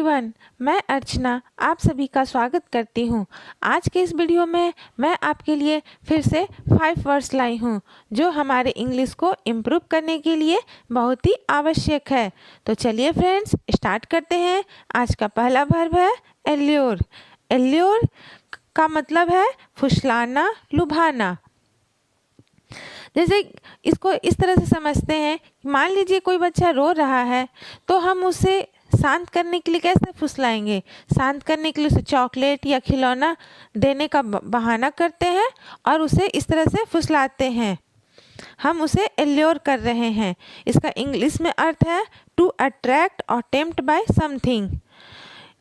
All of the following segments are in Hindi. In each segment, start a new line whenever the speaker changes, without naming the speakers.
एवरीवन, मैं अर्चना आप सभी का स्वागत करती हूँ। आज के इस वीडियो में मैं आपके लिए फिर से 5 वर्ड्स लाई हूँ जो हमारे इंग्लिश को इम्प्रूव करने के लिए बहुत ही आवश्यक है। तो चलिए फ्रेंड्स, स्टार्ट करते हैं। आज का पहला वर्ब है एल्योर। एल्योर का मतलब है फुसलाना, लुभाना। जैसे इसको इस तरह से समझते हैं, मान लीजिए कोई बच्चा रो रहा है तो हम उसे शांत करने के लिए कैसे फुसलाएंगे। शांत करने के लिए उसे चॉकलेट या खिलौना देने का बहाना करते हैं और उसे इस तरह से फुसलाते हैं। हम उसे एल्योर कर रहे हैं। इसका इंग्लिश में अर्थ है टू अट्रैक्ट और tempt by something.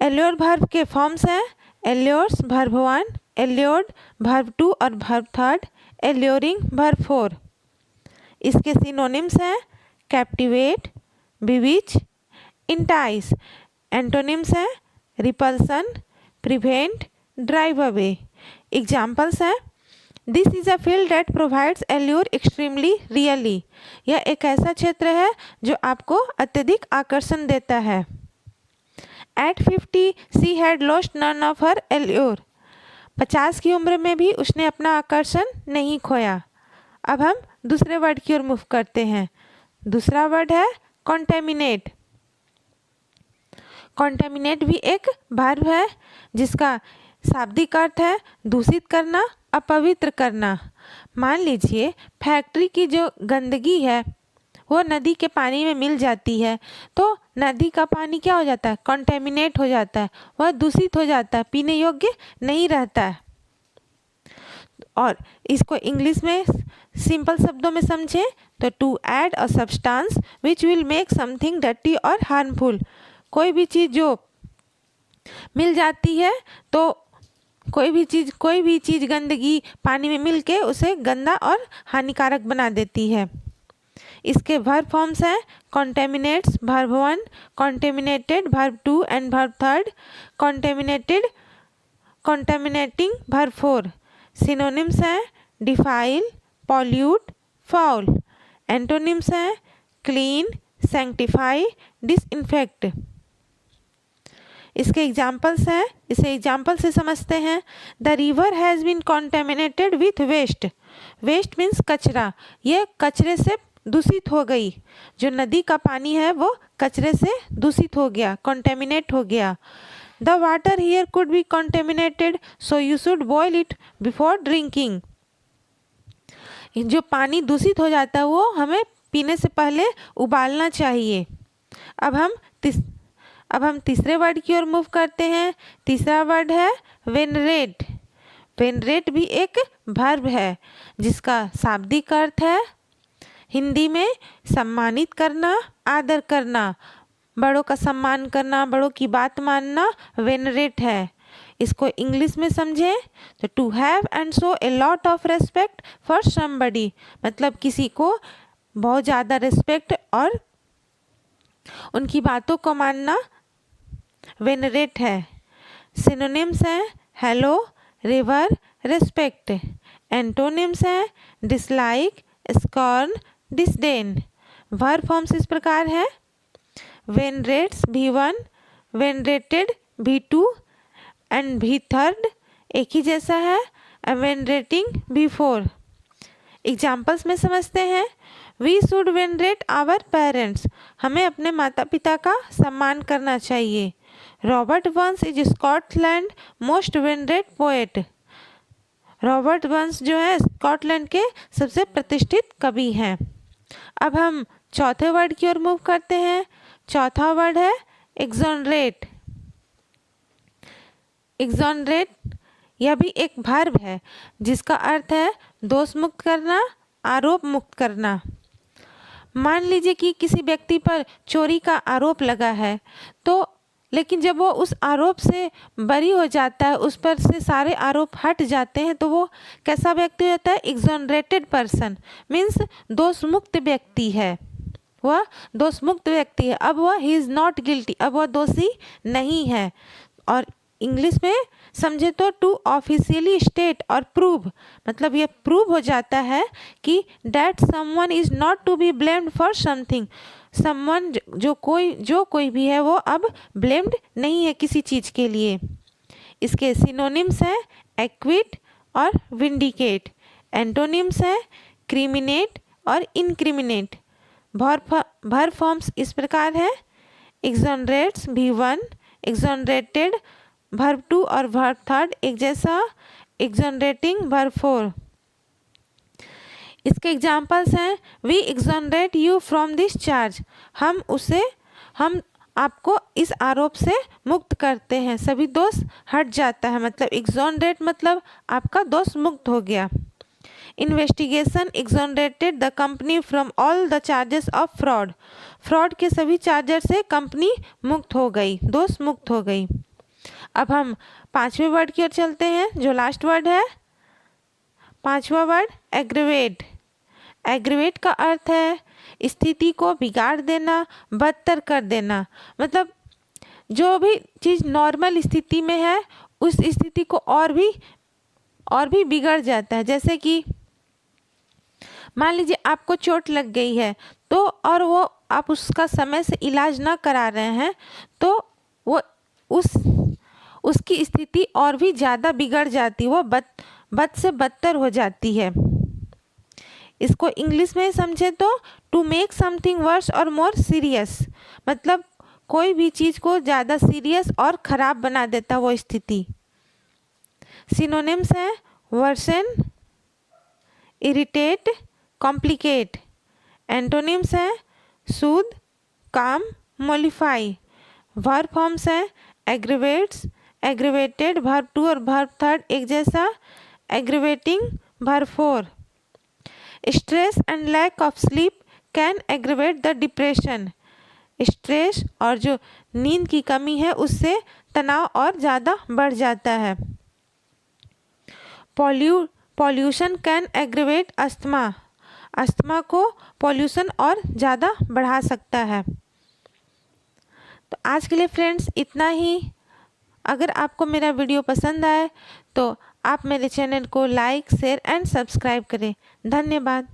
Allure verb के फॉर्म्स हैं एल्योर्स वर्ब 1, एल्योर्ड वर्ब 2 और वर्ब 3, एल्योरिंग वर्ब 4। इसके सिनोनिम्स हैं कैप्टिवेट, बिविच, इंटाइस। एंटोनिम्स हैं repulsion, prevent, drive away. Examples हैं this is a field that provides allure extremely really. यह एक ऐसा क्षेत्र है जो आपको अत्यधिक आकर्षण देता है। At 50 she had lost none of her allure। 50 की उम्र में भी उसने अपना आकर्षण नहीं खोया। अब हम दूसरे वर्ड की ओर मूव करते हैं। दूसरा वर्ड है कॉन्टेमिनेट। कॉन्टेमिनेट भी एक वर्ब है जिसका शाब्दिक अर्थ है दूषित करना, अपवित्र करना। मान लीजिए फैक्ट्री की जो गंदगी है वो नदी के पानी में मिल जाती है तो नदी का पानी क्या हो जाता है, कॉन्टेमिनेट हो जाता है, वह दूषित हो जाता है, पीने योग्य नहीं रहता है। और इसको इंग्लिश में सिंपल शब्दों में समझें तो to add a substance which will make something dirty और हार्मफुल। कोई भी चीज़ जो मिल जाती है तो कोई भी चीज़ गंदगी पानी में मिल के उसे गंदा और हानिकारक बना देती है। इसके वर्ब फॉर्म्स हैं contaminates verb 1, contaminated verb 2 and verb 3, contaminated, contaminating verb 4। Synonyms हैं डिफाइल, पॉल्यूट, फाउल। एंटोनिम्स हैं क्लीन, सैंक्टिफाई, डिसइंफेक्ट। इसके एग्जाम्पल्स हैं, इसे एग्जाम्पल से समझते हैं। The river has been contaminated with waste. Waste means कचरा, ये कचरे से दूषित हो गई। जो नदी का पानी है वो कचरे से दूषित हो गया, कॉन्टेमिनेट हो गया। The water here could be contaminated so you should boil it before drinking. जो पानी दूषित हो जाता है वो हमें पीने से पहले उबालना चाहिए। अब हम तीसरे वर्ड की ओर मूव करते हैं। तीसरा वर्ड है वेनरेट। वेनरेट भी एक वर्ब है जिसका शाब्दिक अर्थ है हिंदी में सम्मानित करना, आदर करना, बड़ों का सम्मान करना, बड़ों की बात मानना वेनरेट है। इसको इंग्लिश में समझें तो to have and show a lot of respect for somebody. मतलब किसी को बहुत ज़्यादा रिस्पेक्ट और उनकी बातों को मानना वेनरेट है। सिनोनिम्स हैं हेलो, रिवर, रेस्पेक्ट। एंटोनिम्स हैं dislike, scorn, disdain. Verb forms इस प्रकार है वेनरेट्स V1, venerated V2 and V3 एक ही जैसा है, वेनरेटिंग V4। एग्जाम्पल्स में समझते हैं we should venerate our parents. हमें अपने माता पिता का सम्मान करना चाहिए। Robert Burns is Scotland most venerate poet. Robert Burns जो है स्कॉटलैंड के सबसे प्रतिष्ठित कवि हैं। अब हम चौथे वर्ड की ओर मूव करते हैं। चौथा वर्ड है एक्सोनरेट। एक्सोनरेट यह भी एक वर्ब है जिसका अर्थ है दोष मुक्त करना, आरोप मुक्त करना। मान लीजिए कि किसी व्यक्ति पर चोरी का आरोप लगा है तो लेकिन जब वो उस आरोप से बरी हो जाता है, उस पर से सारे आरोप हट जाते हैं तो वो कैसा व्यक्ति होता है, एक्सोनरेटेड पर्सन मीन्स दोष मुक्त व्यक्ति है। वह दोष मुक्त व्यक्ति है। अब वह ही इज़ नॉट गिल्टी, अब वह दोषी नहीं है। और इंग्लिश में समझे तो टू ऑफिशियली स्टेट और प्रूव, मतलब ये प्रूव हो जाता है कि that someone is not to be blamed for something. Someone जो कोई भी है वो अब ब्लेम्ड नहीं है किसी चीज़ के लिए। इसके सिनोनिम्स हैं एक्विट और विंडिकेट। एंटोनिम्स हैं क्रिमिनेट और इनक्रिमिनेट। भर फॉर्म्स इस प्रकार है एक्सोनरेट्स V1, एक्सोनरेटेड वर्ब 2 और वर्ब 3 एक जैसा, एक्सोनरेटिंग वर्ब 4। इसके एग्जाम्पल्स हैं we exonerate you from this charge, हम आपको इस आरोप से मुक्त करते हैं, सभी दोष हट जाता है, मतलब एक्सोनरेट मतलब आपका दोष मुक्त हो गया। Investigation exonerated the company from all the charges of fraud, fraud के सभी चार्जेस से कंपनी मुक्त हो गई, दोष मुक्त हो गई। अब हम 5वें वर्ड की ओर चलते हैं जो लास्ट वर्ड है। 5वां वर्ड एग्रीवेट। एग्रीवेट का अर्थ है स्थिति को बिगाड़ देना, बदतर कर देना, मतलब जो भी चीज़ नॉर्मल स्थिति में है उस स्थिति को और भी बिगड़ जाता है। जैसे कि मान लीजिए आपको चोट लग गई है तो और वो आप उसका समय से इलाज ना करा रहे हैं तो वो उसकी स्थिति और भी ज़्यादा बिगड़ जाती है, वो बद से बदतर हो जाती है। इसको इंग्लिश में समझे तो टू मेक समथिंग वर्स और मोर सीरियस, मतलब कोई भी चीज़ को ज़्यादा सीरियस और ख़राब बना देता वो स्थिति। सिनोनिम्स हैं वर्सन, इरिटेट, कॉम्प्लिकेट। एंटोनिम्स हैं सूद, काम, मॉडिफाई। वर्ब फॉर्म्स हैं एग्रीवेट्स, एग्रीवेटेड वर्ब 2 और वर्ब 3 एक जैसा, aggravating verb 4। Stress and lack of sleep can aggravate the depression, stress और जो नींद की कमी है उससे तनाव और ज़्यादा बढ़ जाता है। Pollution can aggravate asthma, asthma को पॉल्यूशन और ज़्यादा बढ़ा सकता है। तो आज के लिए फ्रेंड्स इतना ही। अगर आपको मेरा वीडियो पसंद आए तो आप मेरे चैनल को लाइक, शेयर एंड सब्सक्राइब करें। धन्यवाद।